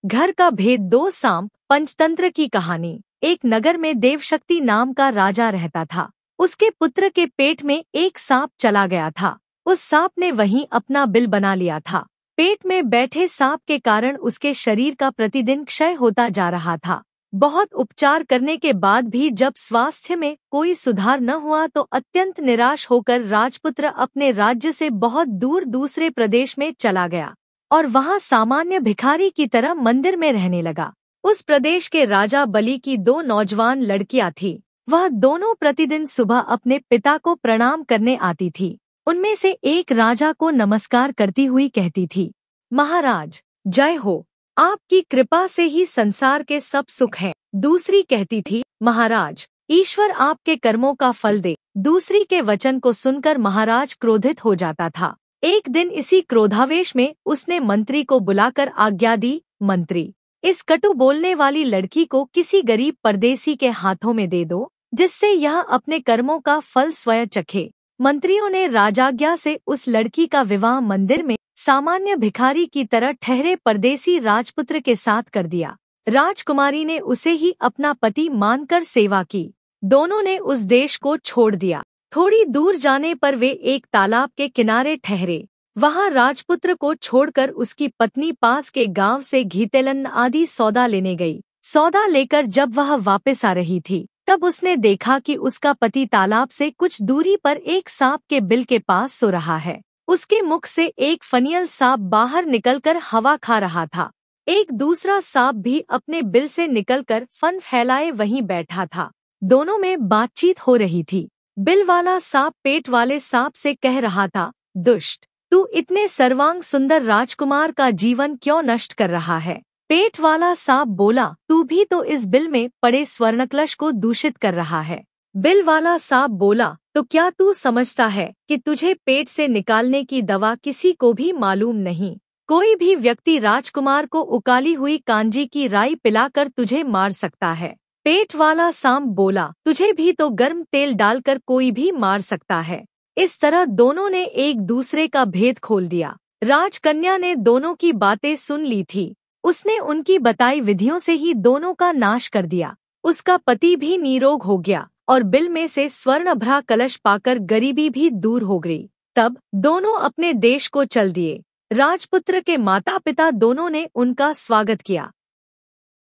घर का भेद। दो सांप। पंचतंत्र की कहानी। एक नगर में देवशक्ति नाम का राजा रहता था। उसके पुत्र के पेट में एक सांप चला गया था। उस सांप ने वहीं अपना बिल बना लिया था। पेट में बैठे सांप के कारण उसके शरीर का प्रतिदिन क्षय होता जा रहा था। बहुत उपचार करने के बाद भी जब स्वास्थ्य में कोई सुधार न हुआ तो अत्यंत निराश होकर राजपुत्र अपने राज्य से बहुत दूर दूसरे प्रदेश में चला गया और वहां सामान्य भिखारी की तरह मंदिर में रहने लगा। उस प्रदेश के राजा बलि की दो नौजवान लड़कियां थीं। वह दोनों प्रतिदिन सुबह अपने पिता को प्रणाम करने आती थी। उनमें से एक राजा को नमस्कार करती हुई कहती थी, महाराज जय हो, आपकी कृपा से ही संसार के सब सुख हैं। दूसरी कहती थी, महाराज ईश्वर आपके कर्मों का फल दे। दूसरी के वचन को सुनकर महाराज क्रोधित हो जाता था। एक दिन इसी क्रोधावेश में उसने मंत्री को बुलाकर आज्ञा दी, मंत्री इस कटु बोलने वाली लड़की को किसी गरीब परदेसी के हाथों में दे दो, जिससे यह अपने कर्मों का फल स्वयं चखे। मंत्रियों ने राजाज्ञा से उस लड़की का विवाह मंदिर में सामान्य भिखारी की तरह ठहरे परदेसी राजपुत्र के साथ कर दिया। राजकुमारी ने उसे ही अपना पति मानकर सेवा की। दोनों ने उस देश को छोड़ दिया। थोड़ी दूर जाने पर वे एक तालाब के किनारे ठहरे। वहां राजपुत्र को छोड़कर उसकी पत्नी पास के गांव से घी तेलन आदि सौदा लेने गई। सौदा लेकर जब वह वापस आ रही थी तब उसने देखा कि उसका पति तालाब से कुछ दूरी पर एक सांप के बिल के पास सो रहा है। उसके मुख से एक फनियल सांप बाहर निकलकर हवा खा रहा था। एक दूसरा सांप भी अपने बिल से निकलकर फन फैलाए वहीं बैठा था। दोनों में बातचीत हो रही थी। बिल वाला सांप पेट वाले सांप से कह रहा था, दुष्ट, तू इतने सर्वांग सुंदर राजकुमार का जीवन क्यों नष्ट कर रहा है। पेट वाला सांप बोला, तू भी तो इस बिल में पड़े स्वर्णकलश को दूषित कर रहा है। बिल वाला सांप बोला, तो क्या तू समझता है कि तुझे पेट से निकालने की दवा किसी को भी मालूम नहीं। कोई भी व्यक्ति राजकुमार को उकाली हुई कांजी की राई पिलाकर तुझे मार सकता है। पेट वाला सांप बोला, तुझे भी तो गर्म तेल डालकर कोई भी मार सकता है। इस तरह दोनों ने एक दूसरे का भेद खोल दिया। राजकन्या ने दोनों की बातें सुन ली थी। उसने उनकी बताई विधियों से ही दोनों का नाश कर दिया। उसका पति भी निरोग हो गया और बिल में से स्वर्ण भरा कलश पाकर गरीबी भी दूर हो गई। तब दोनों अपने देश को चल दिए। राजपुत्र के माता पिता दोनों ने उनका स्वागत किया।